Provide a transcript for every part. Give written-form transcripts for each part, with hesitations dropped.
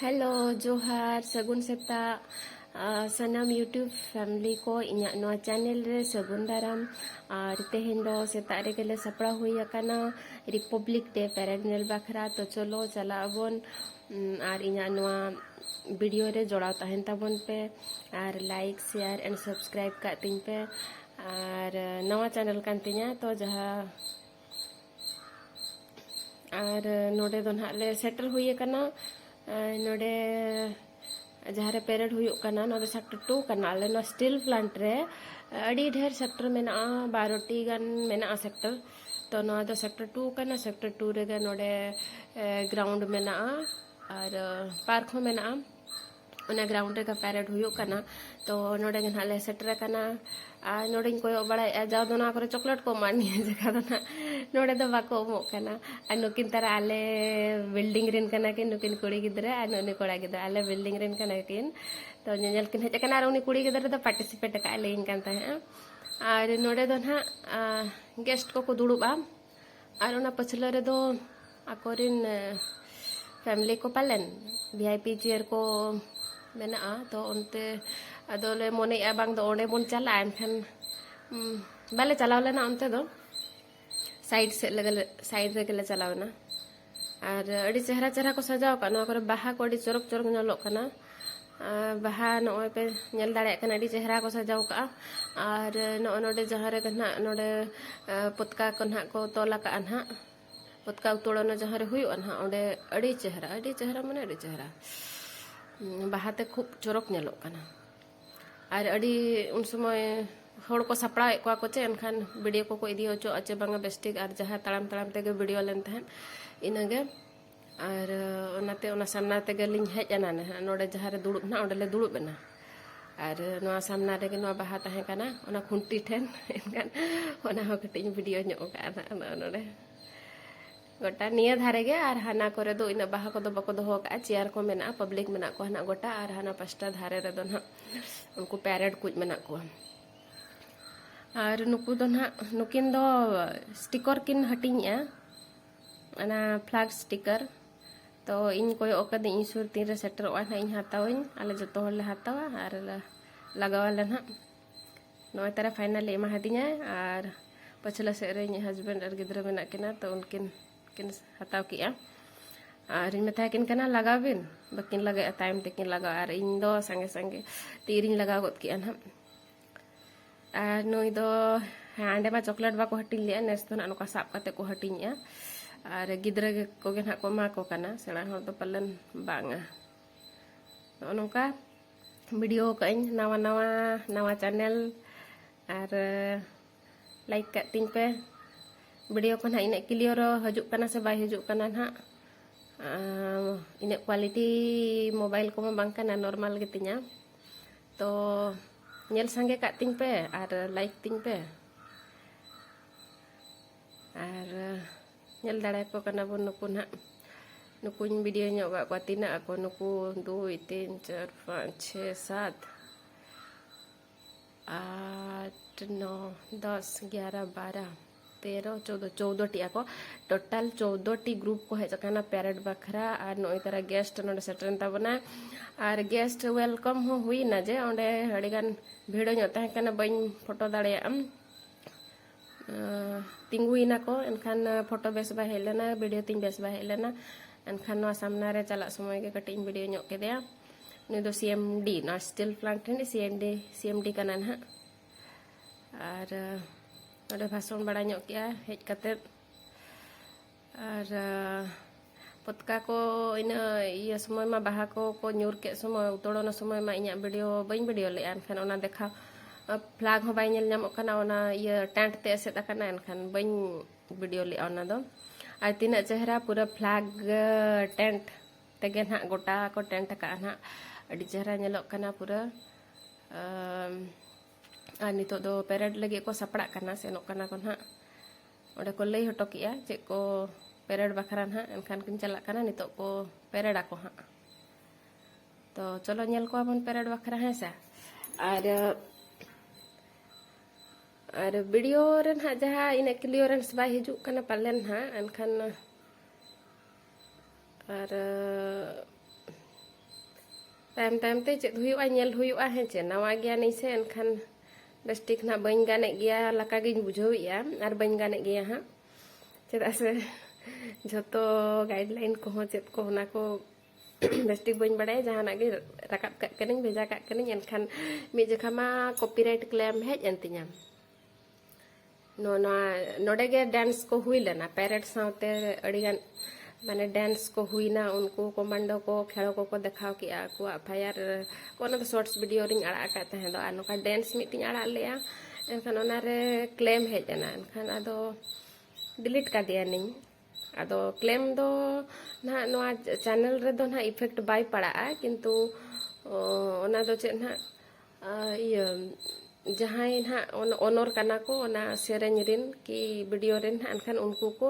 Hello जोहार सगुन सेता सनाम यूट्यूब फैमिली को इना नोआ चैनल रे सगुन दाराम और तेहेन दो सेता रे गेले सपड़ा हुई अकाना रिपब्लिक डे पैरेड नेल बखरा तो चलो चला अबन और इना नोआ वीडियो रे जोड़ाव तहन तबन पे और लाइक शेयर एंड सब्सक्राइब का तीन पे और नवा चैनल कान तिया तो जहाँ और नोडे दो ना ले सेटल हुई अकाना नोडे जहाँ पेरेड हुई नोडे सेक्टर 2 कना ले नो स्टील प्लांट रे अड़ी ढेर सेक्टर मेना 12टी गान मेना सेक्टर तो नो दो सेक्टर 2 कना सेक्टर 2 रे नोडे ग्राउंड मेना और पार्क हो मेना उन्हें ग्राउंड रे का पेरेड हुई तो नोडे गना ले सेटर कना आ नोडे को बड़ा जाओ दो ना करे चॉकलेट को मानी जगह दो ना नोडे दो बाको मो कना आ नुकिन तारा आले बिल्डिंग रेन कना के नुकिन कुड़ी गिदरे आ नुनी कोड़ा गिदरे आले बिल्डिंग रेन कना किन तो नेल किन हेज कना उनी कुड़ी गिदरे दो पार्टिसिपेट का ले इन कांता है और नोडे दो ना गेस्ट को दुड़ुबा और उना पछले रे दो आकोरिन फैमिली को पालन वीआईपी चेयर को मेना तो उनते अदोले मोने बांग दो ओंडे बन चला एनखान बाले चलाव लेना उनते दो साइड से लगल साइड रे गेले चलावना और अड़ी चेहरा चेहरा को सजाव का नोआ करे बाहा को अड़ी चरक चरक नेलो कना बाहा नोय पे नेल दाड़े कना अड़ी चेहरा को सजाव का और नो नोडे जहाँ रे कना नोडे पतका कना को तोला का अनहा पतका उतोड़ना जहाँ रे हुई अनहा ओंडे अड़ी चेहरा माने अड़ी चेहरा बाहाते खूब चरक नेलो कना और अड़ी उन समय हड़ को सपड़ा को चे एनखान वीडियो को इदी होचो अचे बांगा बेस्टिक और जहाँ तड़ाम तड़ाम तेगे वीडियो लेन तहन इनागे और ओनाते ओना सामना तेगे लिंग हेज आना नोडे जहाँ रे दुड़ुब ना ओंडे ले दुड़ुब ना और नोआ सामना रे नोआ बाहा तहे कना ओना खुंटी ठेन एनखान ओना हो कटिंग वीडियो ᱧᱚᱜ का नोडे गोटा निया धारे गे और हाना करे दो इन बाहा को दो बको दो का चेयर को मेना पब्लिक मेना को हना गोटा और हाना पास्टा धारे रे दो ना उनको पैरेड कुछ मेना को और नुकु दो ना नुकिन दो स्टिकर किन हटिंगा अना फ्लैग स्टिकर तो इन कोई ओकद इन सुर तीन रे सेटर ओआ ना इन हातावइन आले जतो हर ले हातावा और लगावा ले ना नोय तारा फाइनल एमा हदिया और पछला से रे हस्बैंड और गिद्रा मेना किना तो उनकिन किन हताव किया और इन मेथा किन कना लगाबिन बकिन लगे टाइम तेकिन लगा और इन दो संगे संगे तीरिन लगा गत किया ना और नुई दो हांडे मा चॉकलेट बाको हटिन लिया नेस तो ना साब काते को हटिन और गिद्रा को गे ना को मा को कना सेड़ा हर तो पलन बांगा नोका वीडियो कइन नवा नवा नवा चैनल और लाइक का तीन पे वीडियो को ना इन क्लियर हजुक कना से बाय हजुक कना ना इन क्वालिटी मोबाइल को बांग कना नॉर्मल गितिया तो नेल संगे का तीन पे और लाइक तीन पे और नेल दाड़े को कना बन नुकु ना नुकु वीडियो ᱧᱚᱜ को तीना को नुकु 2 3 4 5 6 7 8 9 10 11 12 13 14 14 टी को टोटल 14 टी ग्रुप को हेजना पैरेड बखरा और नई तरह गेस्ट नोडे सेटरन तबना और गेस्ट वेलकम हो हुई ना जे ओंडे हड़ीगान भीड़ ᱧᱚᱜ बइन फोटो दाड़े तिंगुइना को एनखान फोटो बेस बा हेलेना वीडियो तीन बेस बा हेलेना एनखान नोआ सामना रे चला समय के कटिंग वीडियो ᱧᱚᱜ केदेया नुई दो सीएमडी ना स्टील प्लांट रे सीएमडी कना ना और नोडे भाषण बड़ा ᱧᱚᱜ किया हेज कते और पतका को इन ये समय मा बाहा को न्यूर के समय उतोड़ना समय मा इना वीडियो बइन वीडियो ले एनखान ओना देखा फ्लैग हो बाय नेल ᱧᱟᱢᱚᱜ कना ओना ये टेंट ते एसेद कना एनखान बइन वीडियो ले ओना दो और तीना चेहरा पूरा फ्लैग टेंट तेगे ना गोटा को टेंट का ना अड़ी चेहरा नेलोग कना पूरा और नितो दो पेरेड लगे को सपड़ा कना सेनोग कना को ना ओडे को लई हटो किया चे को पेरेड बखरा ना एनखान किन चला कना नितो को पेरेड को हाँ तो चलो नेल को अपन पेरेड बखरा है सा और वीडियो रे ना जहाँ इन क्लियरेंस बाय हिजुक कना पालेन हाँ एनखान और तायम तायम ते चेद हुयुआ नेल हुयुआ हे चे नवा गया नहीं से एनखान बेस्टिक ना बइन गाने गया लका गिन बुझाविया आर बइन गाने गया हा चेदा से झोतो गाइडलाइन को चेद को होना को बेस्टिक बइन बड़े जहाना गे रकाब का कनिं भेजा का कनिं एनखान मी जखा मा कॉपीराइट क्लेम हेज एंतिया नोडे गे डांस को हुई लेना पेरेड साउते अड़ीगान माने डांस को हुई ना उनको कमांडो को खेलो को देखाव किया को फायर को ना शॉर्ट्स वीडियो रिंग आड़ा का तहे दो अनका डांस मीटिंग आड़ा लेया एनखान ओनारे क्लेम हेजना एनखान आदो डिलीट का दिया नहीं आदो क्लेम दो ना नोआ चैनल रे दो ना इफेक्ट बाय पड़ा किंतु ओना दो चेद ना इया जहां ना ऑनर करना को ओना सेरेंज रिन की वीडियो रिन एनखान उनको को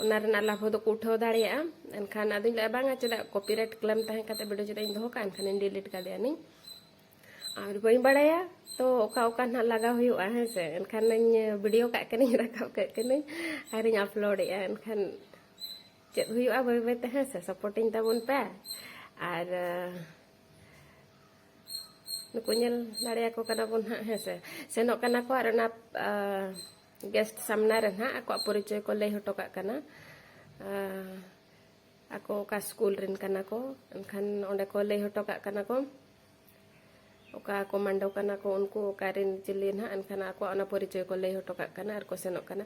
लाभ दो उठाव दाड़िया एनखान आदि बांगा चेदा कॉपीराइट क्लेम तहे काते वीडियो चेदा इन दो का एनखान डिलीट का दिया नहीं और बई बड़ाया तो ओका ओका ना लगा हुआ है से एनखान वीडियो का कनी रखा कनी और अपलोड एनखान चेद हुआ बई बई तहे से सपोर्टिंग तबन पे और नुको नेल दाड़िया को कना बन है से सेनो कना को और ना गेस्ट सामना रे ना ako परिचय को लई हटो का कना ako का स्कूल रिन कना को एनखान ओंडे को लई हटो का कना को ओका कमांडो कना को उनको ओका रिन चिली ना एनखान ako ओना परिचय को लई हटो का कना और को सेनो कना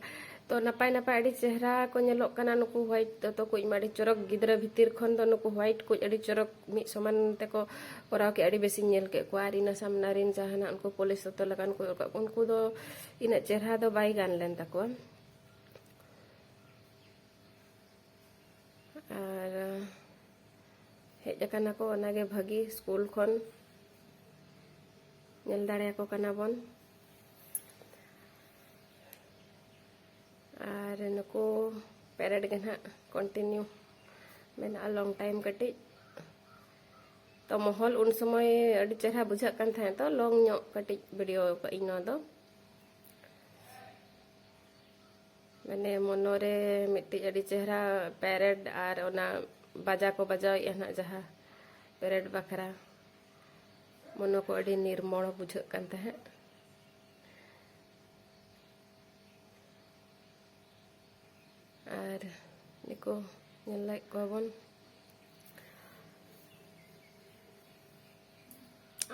तो नपाय नपाय अड़ी चेहरा को नेलो कना नुको व्हाइट तो कोई माड़ी चरक गिदरा भीतर खन दो नुको व्हाइट को अड़ी चरक मी समान ते को कोराव के अड़ी बेसी नेल के को आरिना सामना रिन जहाना उनको पुलिस तो लगान को उनको दो इन चेहरा दो बाई गान लेन तको और हेज कना को ओनागे भागी स्कूल खन नेल दाड़े को कना बन और नुको पेरेड के ना कंटिन्यू मेना लॉन्ग टाइम कटी तो महल उन समय अड़ी चेहरा बुझा कान था तो लॉन्ग नो कटी वीडियो को इनो दो मैंने मनोरे मिट्टी अड़ी चेहरा पेरेड और ओना बाजा को बजाव ना जहा पेरेड बखरा मनो को अड़ी निर्मल बुझा कान था और निको नेल को बन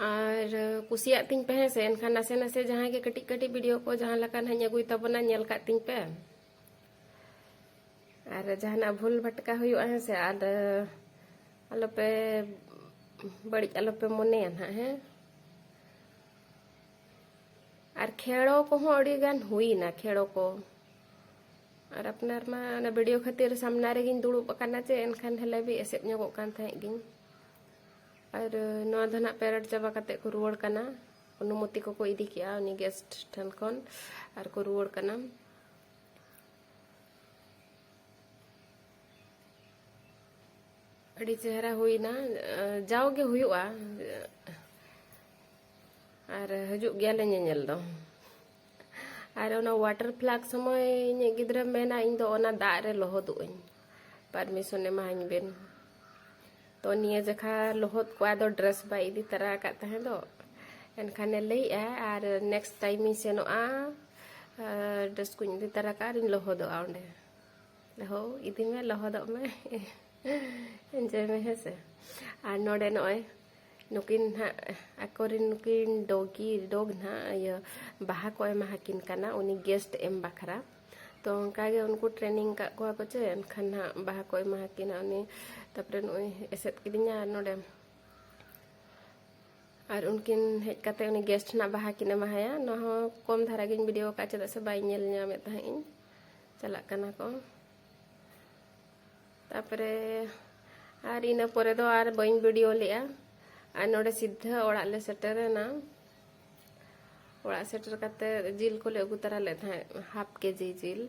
और कुसिया तिंग पे से एनखान नासे नासे जहां के कटी कटी वीडियो को जहां लकान हई अगुई तबना नेल का तिंग पे और जहां भूल भटका हुआ है से और आलो पे बड़ी आलो पे मने ना है और खेड़ो को अड़ी गान हुई ना खेड़ो को और अपनार मा वीडियो खातिर सामना रे गिन दुड़ुब काना चे एनखान हेले भी एसेब ᱧᱚᱜᱚᱜ कान थाहे गिन और नवा धना पेरेड चाबा काते को रुवड़ काना अनुमति को इदी किया उनी गेस्ट ठन खन और को रुवड़ काना अड़ी चेहरा हुई ना जाओगे हुआ और हजु गया ले नेल दो और ओना वाटर फ्लैग समय गिद्रा मेना इन दो ओना दा रे लहदुइन परमिशन एमाहाኝ बेन तो निया जखा लहद को आदो ड्रेस बा इदी तरा का तहे दो एनखाने लई और नेक्स्ट टाइम इ सेनोआ ड्रेस को इदी तरा का रिन लहदो आउंडे लहो इदी में लहदो में एंजॉय में है से और नोडे नोय नुकिन हा अकोरिन नुकिन डॉग ना ये बाहा को एमा हाकिन काना उनी गेस्ट एम बखरा तो उनका गे उनको ट्रेनिंग का को चे एनखान हा बाहा को एमा हाकिन उनी तपरे नुई एसेत किदिया नोडे और उनकिन हेज काते उनी गेस्ट ना बाहा किन एमा हाया न हो कम धारा गिन वीडियो का चेदा से बाई नेल ᱧᱟᱢᱮ तहाइन चला काना को तपरे और इन परे दो और बइन वीडियो लेया और नोडे सीधा ओड़ा ले सेटर ना ओड़ा सेटर काते जिल को ले अगु तरा ले था हाफ केजी जिल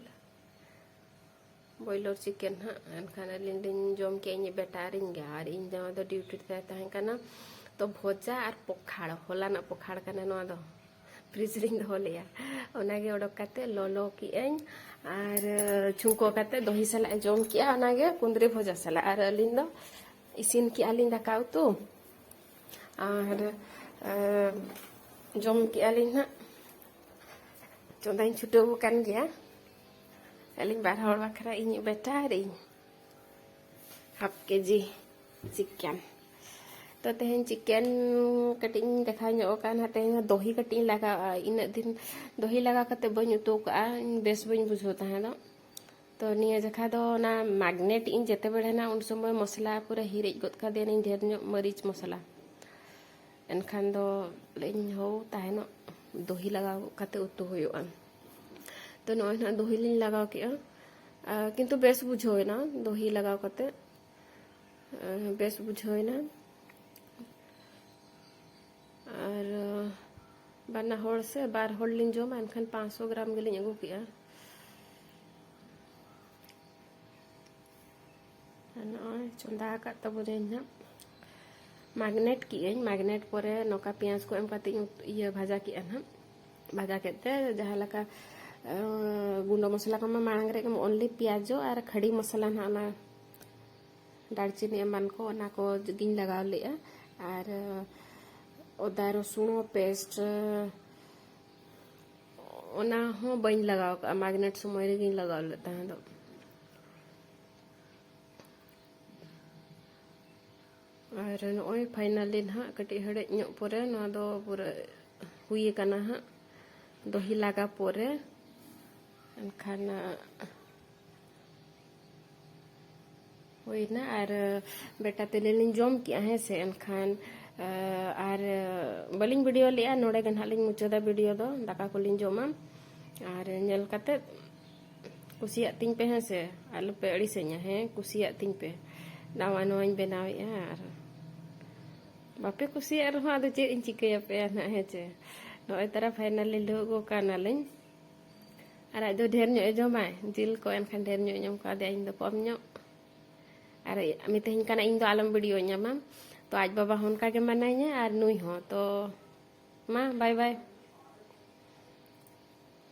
बॉयलर चिकन हा एनखान लिंडिन जम के इन बेटा रिन गे और इन जमा दो ड्यूटी तहे काना तो भोजा और पखाड़ होला ना पखाड़ काना नोआ दो फ्रिज रिन दो लिया ओनागे ओडक काते लोलो की एन और छुंको काते दही सला जम किया ओनागे कुंदरी भोजा सला और अलिन दो isin ki alin daka utu ar jom ki alin na condain chudo bukan gya alin bar hor bakra ini betari half kg chicken तो तेहन चिकन कटिंग देखा ᱧᱚᱜ तेहन दही कटिंग लगा इन दिन दही लगा कते बन उतु का बेस बन बुझो ताहे दो तो निया जखा दो ना मैग्नेट इन जेते बेड़े ना उन समय मसला पूरा हिरेज गद का देन ढेर ᱧᱚᱜ मरीच मसला एनखान दो लेन हो ताहे न दही लगा कते उतु होयोआ तो नय ना दही लिन लगा के किंतु बेस बुझोयना दही लगा कते बेस बुझोयना और बना होड़ से बार होड़ लिन जोमा एनखान 500 ग्राम गेलिन अगु किया नय चंदा का तबरे ना मैग्नेट की मैग्नेट परे नौका पियाज को एम कते ये भाजा की ना भाजा केते जहाँ लका गुंडो मसला को मांग रे ओनली पियाजो और खड़ी मसला ना दालचीनी एमान को ना को गिन लगाव ले और अदा रसुन पेस्ट ओना हो बन लगाव मैग्नेट समय रे गिन लगाव लेता है दो और नय फाइनली ना कटी हड़े ᱧᱚᱜ परे ना दो पूरा हुई कना हा दही लगा परे एनखान हुई ना और बेटा तेले लिन जम किया है से एनखान और बलिंग वीडियो लिया नोड़े गन हालिंग मुचादा वीडियो दो दाका को लिन जमा और नेल कते कुसिया तिंग पे है से आलू पे अड़ी से है कुसिया तिंग पे नावा नोइन बनावे यार बापे कुसिया रहा आदो चे इन चिकया पे ना है चे नोय तरह फाइनली लोगो काना लिन और आज ढेर ᱧᱚᱜ जमाय जिल को एनखान ढेर ᱧᱚᱜ ñom का दे इन दो कम ᱧᱚᱜ और मितेहिन काना इन दो आलम वीडियो ñama तो आज बाबा होनका के मनाइए और नुई हो तो माँ बाय बाय।